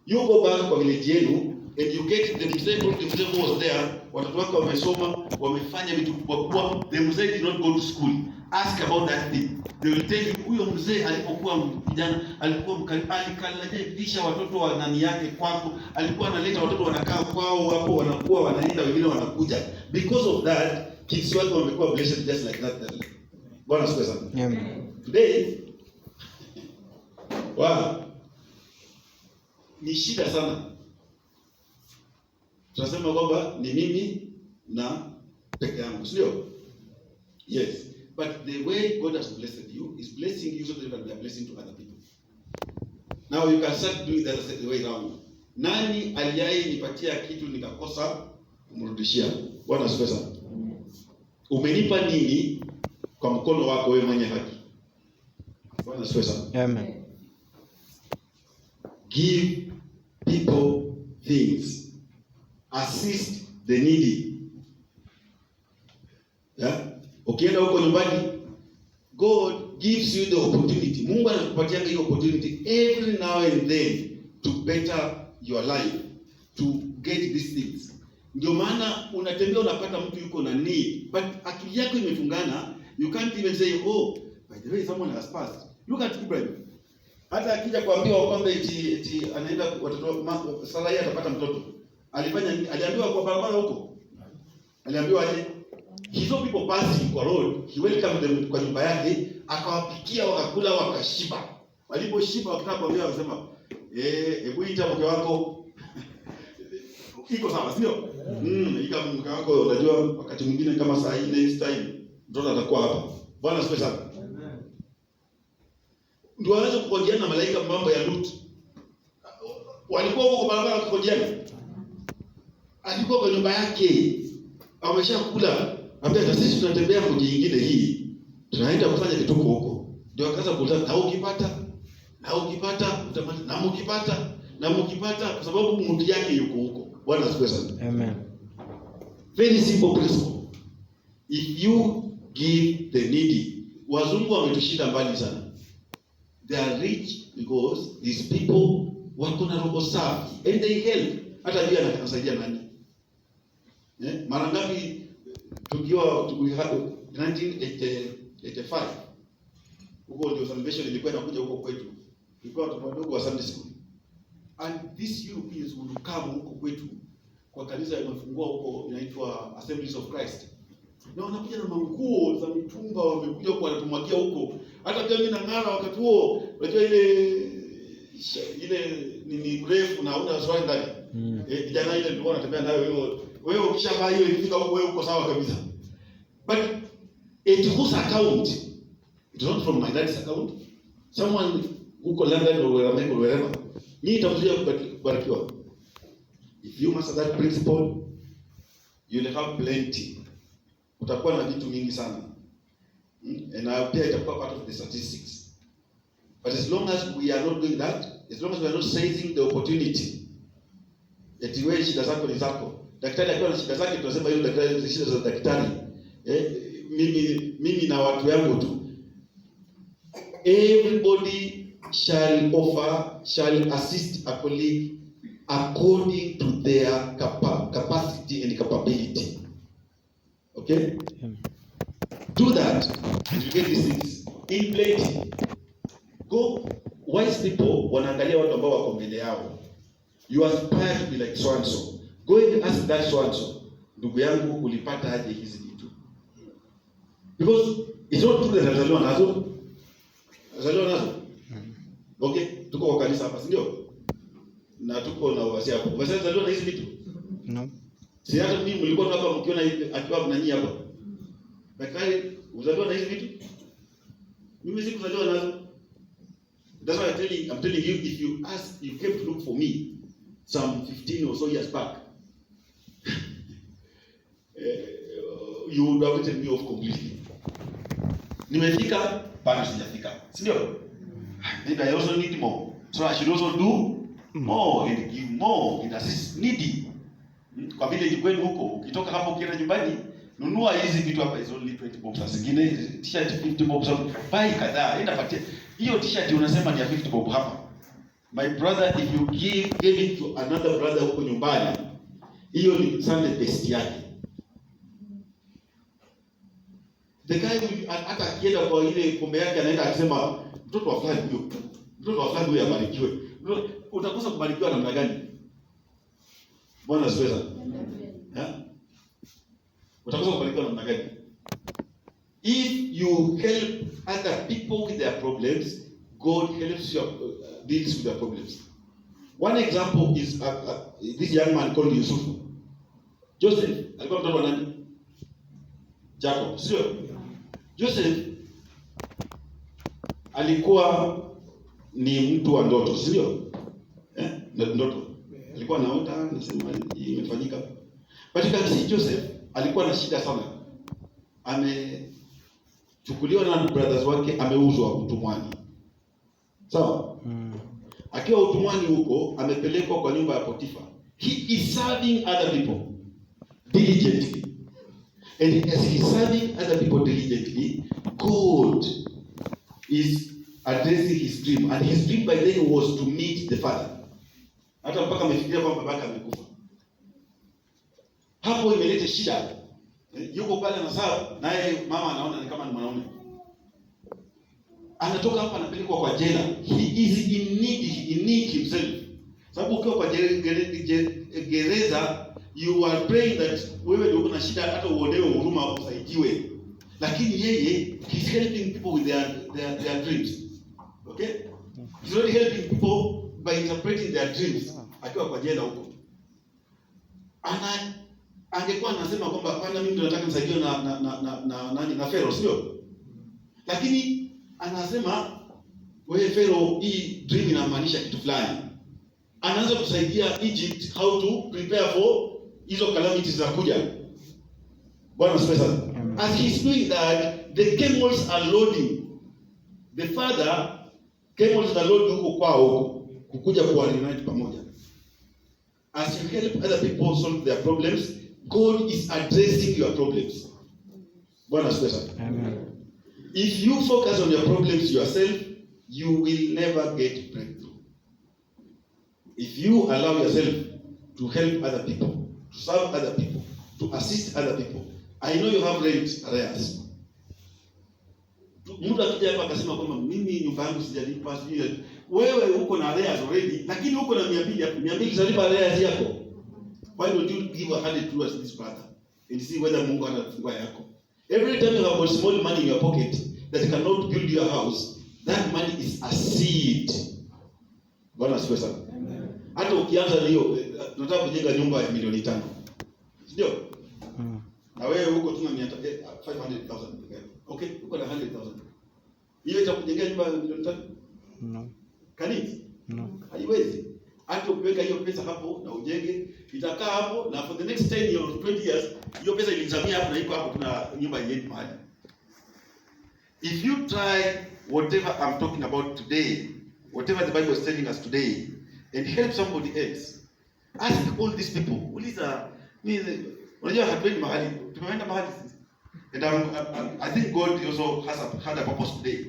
You go back kwa village yenu and you get the mzee who was there, watoto wake wamesoma, wamefanya vitu kubwa. The mzee did not go to school. Ask about that thing. They will tell you, huyo mzee alipokuwa kijana, alikuwa alikalisha watoto wa nani yake kwako, alikuwa analeta watoto wanakaa kwao hapo, wanakuwa wanaenda, wengine wanakuja. Because of that, kids wake wamekuwa blessed just like that. Bwana asifiwe sana. Today, ni shida sana. Tunasema kwamba ni mimi na peke yangu, sio? Yes. But the way God has blessed you is blessing you so that you can be a blessing to other people. Now you can start doing that the way around. Nani aliyai nipatia kitu nikakosa kumrudishia? Bwana asifiwe sana. Umenipa nini kwa mkono wako wewe mwenye haki? Bwana asifiwe sana. Amen. Give people things. Assist the needy. Ukienda huko nyumbani, God gives you the opportunity. Mungu anakupatia hiyo opportunity every now and then to better your life, to get these things. Ndio maana unatembea unapata mtu yuko na need, but akili yako imefungana. You can't even say, oh, by the way, someone has passed. Look at Ibrahim. Hata akija kuambiwa kwamba eti anaenda watoto sala yake atapata mtoto. Alifanya nini? Aliambiwa kwa barabara huko. Aliambiwa aje? He saw people passing kwa road. He welcomed them kwa nyumba yake, akawapikia, wakakula, wakashiba. Waliposhiba wakataka kuambia, wakasema, hebu ita mke wako. Iko sawa, sio? Ika mke wako, unajua wakati mwingine kama saa hii next time mtoto atakuwa hapa. Bwana asifiwe sana. Ndio wanaweza kukojeana na malaika mambo ya Lut. Walikuwa huko kwa barabara kukojeana. Alikuwa kwa nyumba yake. Ameshakula. Ambia sisi tunatembea mji nyingine hii. Tunaenda kufanya kituko huko. Ndio akaanza kuuliza, na ukipata utamani, na mkipata kwa sababu mtu yake yuko huko. Bwana asifiwe sana. Amen. Very simple principle. If you give the needy, wazungu wametushinda mbali sana. They are rich because these people wako na roho safi and they help. Hata yeye anasaidia nani? Mara ngapi tukiwa 1985 huko ndio salvation ilikuwa inakuja huko kwetu. Tulikuwa watoto wadogo wa Sunday school. And these Europeans would come huko kwetu kwa kanisa imefungua huko inaitwa Assemblies of Christ. Na wanakuja na manguo za mitumba, wamekuja huko wanatumwagia huko. Hata pia mimi nang'ara wakati huo, unajua ile nini mrefu na una swali ndani. Kijana ile nilikuwa natembea nayo wewe ukishavaa hiyo ikifika huko wewe uko sawa kabisa. But it whose account? It's not from my dad's account. Someone huko London or wherever. Ni itamzuia kubarikiwa. If you master that principle, you'll have plenty. Utakuwa na vitu mingi sana. And pia itakuwa part of the statistics. But as long as we are not doing that, as long as we are not seizing the opportunity, eti wewe shida zako ni zako. Daktari akiwa na shida zake tunasema hiyo daktari ni shida za daktari. Mimi na watu yangu tu. Everybody shall assist a colleague according to their capacity and capability. Okay? Do that and you get these things in plenty. Go, wise people wanaangalia watu ambao wako mbele yao. You aspire to be like so and so. Go and ask that so and so. Ndugu yangu ulipata aje hizi vitu? Because it's not true that azaliwa nazo. Okay, tuko kwa kanisa hapa, si ndio? Na tuko na wasi hapo. Wasi azaliwa na hizi vitu? No. Si hata mimi mlikuwa hapa mkiona akiwa na nyinyi hapa. Daktari, uzaliwa na hizi vitu? Mimi sikuzaliwa nazo. That's why I'm telling you, if you came to look for me some 15 or so years back, you would have written me off completely. Nimefika, bado sijafika. Si ndio? Maybe I also need more. So I should also do more and give more and assist needy. Kwa vile jikwenu huko, ukitoka hapo ukienda nyumbani, nunua hizi vitu hapa, is only 20 bob. Zingine t-shirt 50 bob, buy kadhaa, enda patia. Hiyo t-shirt unasema ni ya 50 bob hapa. My brother, if you give it to another brother huko nyumbani, hiyo ni Sunday best yake. The guy will hata akienda kwa ile pombe yake anaenda akisema mtoto wa fulani huyo abarikiwe. Utakosa kubarikiwa namna gani? Bwana asifiwe sana. Utakosa kubarikiwa namna gani? If you help other people with their problems, God helps you deals with their problems. One example is this young man called Yusuf. Joseph alikuwa mtoto wa nani? Jacob, sio? Joseph alikuwa ni mtu wa ndoto, sio? Ndoto. Alikuwa anaota, nasema imefanyika. But you can see Joseph alikuwa na shida sana. Amechukuliwa na brothers wake, ameuzwa utumwani. Sawa? Akiwa utumwani huko, amepelekwa kwa nyumba ya Potifa. He is serving other people diligently. And as he is serving other people diligently, God is addressing his dream. And his dream by then was to meet the father. Hata mpaka amefikiria kwamba babake amekufa. hapo imeleta shida. Yuko pale anasaa, naye mama anaona ni kama ni mwanaume. Anatoka hapa anapelekwa kwa jela. He is in need himself. Sababu ukiwa kwa gereza, you are praying that wewe ndio una shida, hata uonewe huruma usaidiwe. Lakini yeye, he's helping people with their dreams. Okay? He's not helping people by interpreting their dreams. Akiwa kwa jela huko. Angekuwa anasema kwamba hapana, mimi nataka nisaidiwe na Pharaoh, sio? Lakini anasema wewe Pharaoh, hii dream inamaanisha kitu fulani. Anaanza kusaidia Egypt how to prepare for hizo calamities za kuja. Bwana asifiwe sana. As he's doing that, the camels are loading. The father, camels are loading huko kwao kukuja kuwaunite pamoja. As you help other people solve their problems, God is addressing your problems. Bwana asifiwe sana. Amen. If you focus on your problems yourself, you will never get breakthrough. If you allow yourself to help other people, to serve other people, to assist other people, I know you have rent arrears. Mtu akija hapa akasema kwamba mimi nyumba yangu sijalipa, wewe uko na arrears already, lakini uko na 200 zalipa arrears yako. Why don't you give 100 towards this brother and see whether Mungu atafungua yako? Every time you have a small money in your pocket that cannot build your house, that money is a seed. Bwana asifiwe sana. Hata ukianza hiyo, tunataka kujenga nyumba ya milioni 5. Ndio? Na wewe huko tuna 500,000. Okay, uko na 100,000. Hiyo itakujengea nyumba ya milioni 5? No. Kanini? No. Haiwezi. Hata ukiweka hiyo pesa hapo na ujenge, itakaa hapo na for the next 10 years, 20 years, hiyo pesa ilizamia hapo na iko hapo, kuna nyumba yenyewe mahali. If you try whatever I'm talking about today, whatever the Bible is telling us today, and help somebody else, ask all these people. Uliza, unajua hatuendi mahali, tumeenda mahali. And I think God also had a purpose today.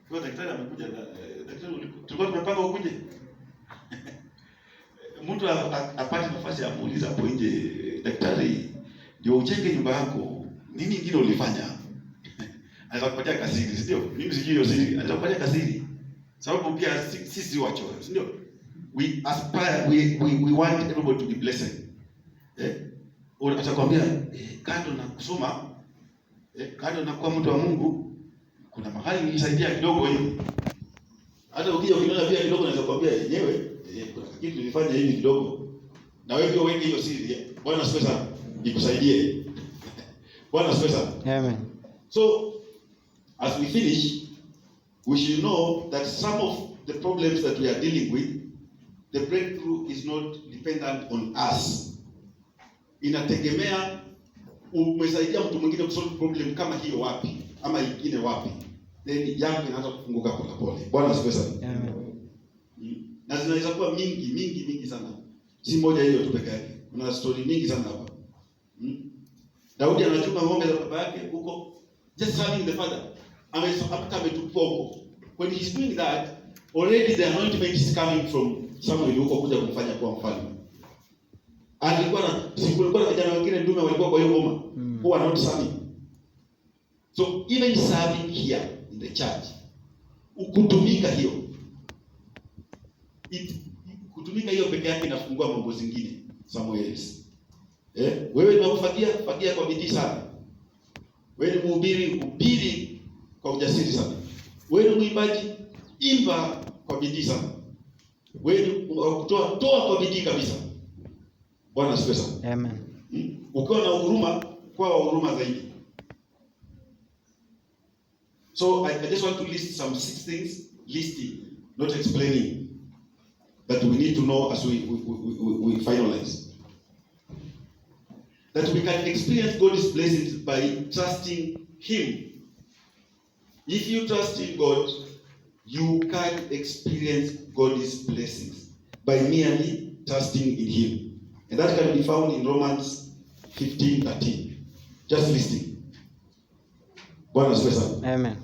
Kwa daktari amekuja, daktari tulikuwa tumepanga ukuje. Mtu apate nafasi ya muuliza hapo nje, daktari, ndio ujenge nyumba yako, nini ingine ulifanya? Anaweza kupatia kasiri, sio? Mimi sijui hiyo siri, anaweza kupatia kasiri. Sababu pia sisi wacho, sio? We aspire, we want everybody to be blessed. Atakwambia kando na kusoma, kando na kuwa mtu wa Mungu, kuna mahali nilisaidia kidogo hivi. Hata ukija ukiona pia kidogo naweza kuambia yenyewe, kuna kitu nilifanya hivi kidogo. Na wewe pia uweke hiyo siri. Bwana asifiwe sana. Nikusaidie. Bwana asifiwe sana. Amen. So as we finish, we should know that some of the problems that we are dealing with, the breakthrough is not dependent on us. Inategemea umesaidia mtu mwingine kusolve problem kama hiyo wapi ama ingine wapi, then yangu inaanza kufunguka pole pole. Bwana asifiwe sana. Amen. Na zinaweza kuwa mingi sana, si moja hiyo tu peke yake. Kuna story mingi sana hapa. Daudi anachunga ng'ombe za baba yake huko, just serving the father. Ametupwa huko. When he's doing that, already the anointment is coming from someone huko kuja kumfanya kuwa mfalme. Alikuwa na vijana wengine ndume walikuwa kwa hiyo ngoma, who are not serving. So even serving here in the church, ukutumika hiyo, kutumika hiyo peke yake inafungua mambo zingine somewhere else. Wewe unakufagia kwa bidii sana. Wewe ni mhubiri kwa ujasiri sana. Wewe ni mwimbaji, imba kwa bidii sana. Wewe ni toa kwa bidii kabisa. Bwana asifiwe sana. Amen. Ukiwa na huruma, kwa huruma zaidi. So I just want to list some 6 things, listing, not explaining, that we need to know as we finalize. That we can experience God's blessings by trusting Him. If you trust in God, you can experience God's blessings by merely trusting in Him. And that can be found in Romans 15:13. Just listing. Bwana asifiwe sana. Amen.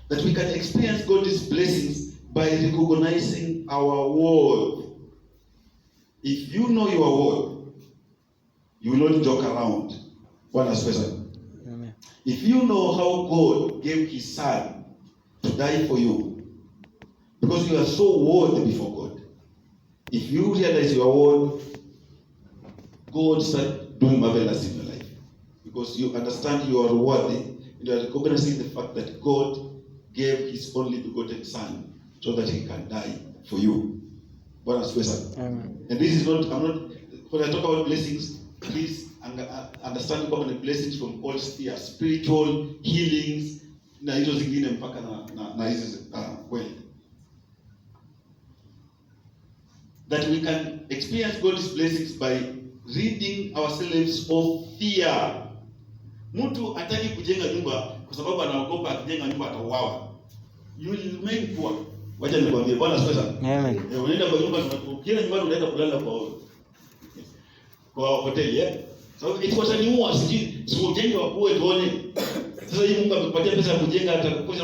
That we can experience God's blessings by recognizing our worth. If you know your worth, You will not joke around. Bwana asifiwe sana. Amen. If you know how God gave his son to die for you, because you are so worthy before God, if you realize you are worthy, God start doing marvelous in your life. Because you understand you are worthy, and you are recognizing the fact that God gave his only begotten son so that he can die for you. Bwana asifiwe sana. Amen. And this is not, I'm not, when I talk about blessings, please understand kwamba ni blessings from all spheres, spiritual, healings, na hizo zingine mpaka na hizi kweli. That we can experience God's blessings by ridding ourselves of fear. Mtu hataki kujenga nyumba kwa sababu anaogopa akijenga nyumba atauawa. You will remain poor. Wacha nikwambie, Bwana asifiwe sana. Amen. Unaenda kwa nyumba, ukienda nyumbani unaenda kulala kwa hoteli, so it was wataniua, sijui ujenge wa kuwe tuone. Sasa hii Mungu amekupatia pesa ya kujenga, atakuja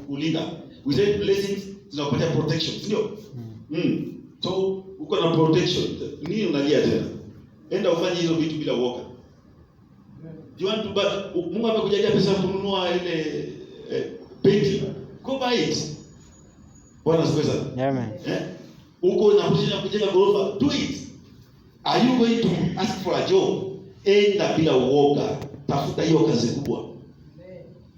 kulinda. We say blessings zinakupatia protection, ndio? So uko na protection. Nini unalia tena? Enda ufanye hizo vitu bila uoga. You want to buy, Mungu amekujalia pesa ya kununua ile painting. Go buy it. Bwana asifiwe sana. Amen. Uko na kujenga ghorofa, do it. Are you going to ask for a job? Enda bila uoga. Tafuta hiyo kazi kubwa.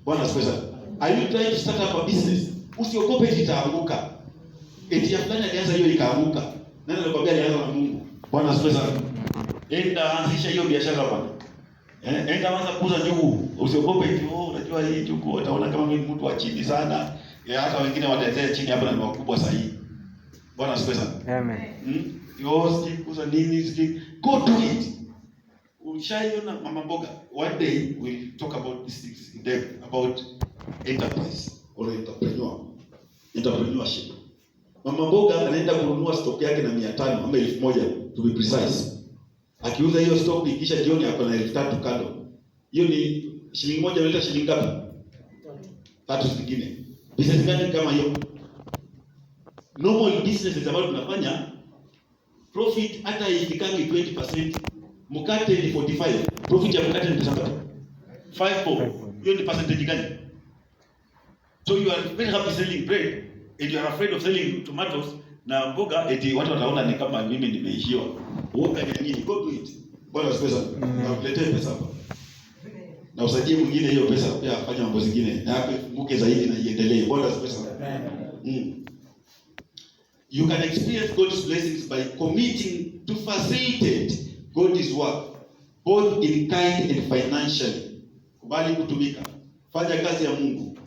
Bwana asifiwe sana. Are you trying to start up a business? Usiogope itaanguka. Eti ya fulani alianza hiyo ikaanguka. Nani alikwambia alianza na Mungu? Bwana asifiwe sana. Enda anzisha hiyo biashara bwana. Enda anza kuuza njugu. Usiogope eti unajua hii njugu utaona kama mimi mtu wa chini sana. Hata wengine wataendelea chini hapa na ni wakubwa sahihi. Bwana asifiwe sana. Amen. Siki kuuza nini siki. Go do it. Ushaiona mama mboga. One day we'll talk about these things in depth about enterprise or entrepreneurship. Mama mboga anaenda kununua stock yake na 500 ama 1000 to be precise. Akiuza hiyo stock ikisha jioni ako na 3000 kando. Hiyo ni shilingi moja inaleta shilingi ngapi? 3 zingine. Business gani kama hiyo? Normal businesses ambazo tunafanya profit hata ifikangi 20%, mkate ni 45. Profit ya mkate ni pesa ngapi? 5. Hiyo ni percentage gani? So you are very happy selling bread and you are afraid of selling tomatoes na mboga, eti watu wataona ni kama mimi nimeishiwa. Uoga ni nini? Go do it. Bwana asifiwe sana. Na uletee pesa hapa. Na usaidie mwingine hiyo pesa pia afanye mambo zingine. Na hapo ifunguke zaidi na iendelee. Bwana asifiwe sana. You can experience God's blessings by committing to facilitate God's work, both in kind and financially. Kubali kutumika. Fanya kazi ya Mungu.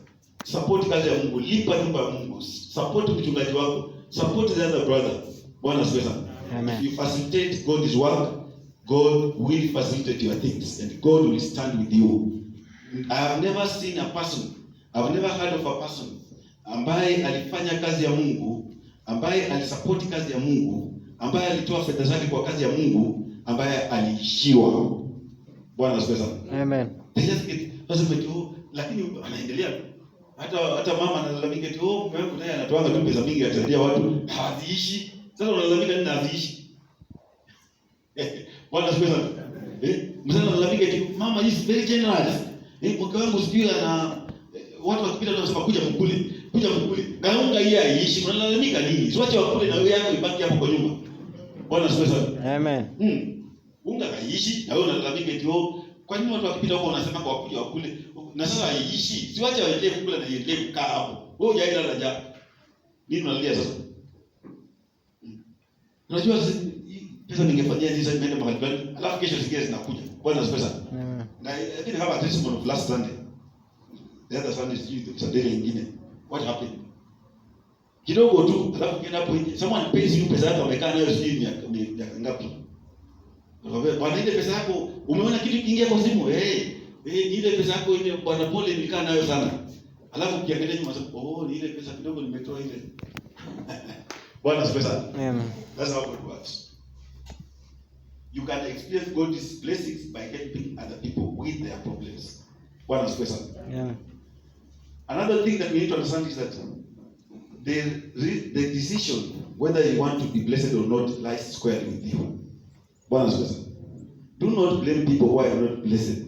Support kazi ya Mungu. Lipa nyumba ya Mungu. Support mchungaji wako. Support the other brother. Bwana asifiwe sana. If you facilitate God's work, God will facilitate your things and God will stand with you. I have never seen a person, I've never heard of a person ambaye alifanya kazi ya Mungu, ambaye alisupport kazi ya Mungu, ambaye alitoa fedha zake kwa kazi ya Mungu, ambaye aliishiwa. Bwana asifiwe sana. Amen. Lakini anaendelea. Hata mama analalamika eti mume wangu naye anatoa tu pesa mingi atasaidia watu, haziishi. Sasa unalalamika nini haziishi? Bwana asifiwe sana. Mzee analalamika eti mama is very generous. Mke wangu sijui ana watu wakipita wanasema kuja mkule. Kaunga hii haiishi. Unalalamika nini? Siwache wakule na wewe yako ibaki hapo kwa nyumba. Bwana asifiwe sana. Amen. Unga haiishi na wewe unalalamika eti kwa nini watu wakipita huko wanasema kwa kuja wakule? Na sasa haiishi. Siwache waendelee kukula na iendelee kukaa hapo. Wewe hujaenda la njaa. Nini unalia sasa? Unajua pesa ningefanyia hizi nimeenda mahali fulani, alafu kesho zingine zinakuja. Bwana asifiwe sana. Na I didn't have a testimony of last Sunday. The other Sunday is Sunday nyingine. What happened? Kidogo tu, alafu kienda hapo nje. Someone pays you pesa yako amekaa nayo sijui miaka ngapi. Bwana ile pesa yako umeona kitu kiingia kwa simu? Ile pesa yako ile bwana pole nilikaa nayo sana. Alafu ukiangalia nyuma sasa, ni ile pesa kidogo nimetoa ile. Bwana asifiwe sana. Amen. That's how it works. You can experience God's blessings by helping other people with their problems. Bwana asifiwe sana. Yeah. Another thing that we need to understand is that the decision whether you want to be blessed or not lies squarely with you. Bwana asifiwe sana. Do not blame people who are not blessed.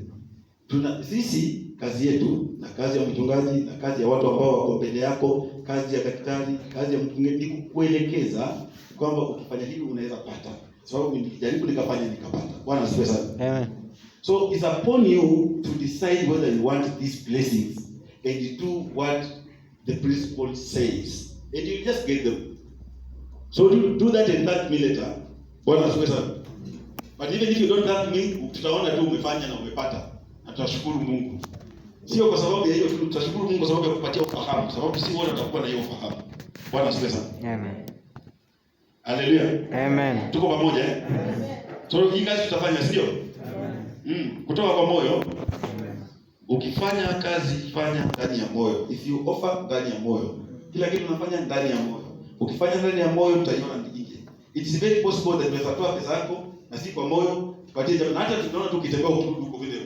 Sisi kazi yetu na kazi ya mchungaji na kazi ya watu ambao wako mbele yako, kazi ya daktari, kazi ya mchungaji ni kukuelekeza kwamba ukifanya hivi unaweza pata. Sababu nilijaribu nikafanya nikapata. Bwana asifiwe sana. Amen. So it's upon you to decide whether you want these blessings and you do what the principle says. And you just get them. So you do that and thank me later. Bwana asifiwe sana. But even if you don't thank me, tutaona tu umefanya na umepata. Na tutashukuru Mungu. Sio kwa sababu ya hiyo tu, tutashukuru Mungu kwa sababu ya kupatia ufahamu, sababu si wote watakuwa na hiyo ufahamu. Bwana asifiwe sana. Amen. Haleluya. Amen. Tuko pamoja eh? Amen. So hii kazi tutafanya, sio? Amen. Kutoka kwa moyo. Amen. Ukifanya kazi fanya ndani ya moyo. If you offer ndani ya moyo. Kila kitu unafanya ndani ya moyo. Ukifanya ndani ya moyo utaiona nje. It's very possible that unaweza toa pesa yako na si kwa moyo, tupatie jambo. Na hata tunaona tu ukitembea huko vile.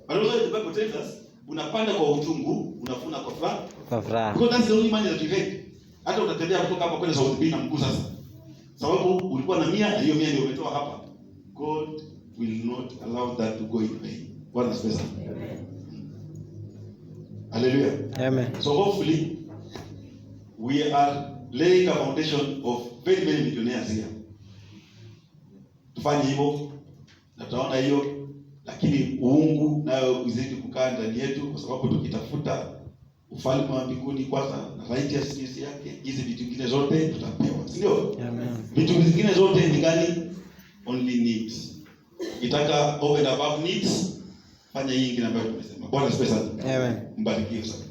Bado the Bible tells us, unapanda kwa uchungu, unafuna kwa furaha. Kwa furaha. Because that's the only money that you get. Hata utatembea kutoka hapa kwenda South B na mguu sasa. Sababu ulikuwa na 100 na hiyo 100 ndio umetoa hapa. God will not allow that to go in vain. Bwana asifiwe sana. Hallelujah. Amen. So hopefully we are laying a foundation of very many millionaires here. Tufanye hivyo na tutaona hiyo, lakini uungu nayo uzidi kukaa ndani yetu, kwa sababu tukitafuta ufalme wa mbinguni kwanza na righteousness yake, hizi vitu vingine zote tutapewa, sio? Amen. Vitu vingine zote ni gani? Only needs. Itaka over and above needs, fanya hii nyingine ambayo tumesema. Bwana asifiwe sana. Amen. Mbarikiwe sana.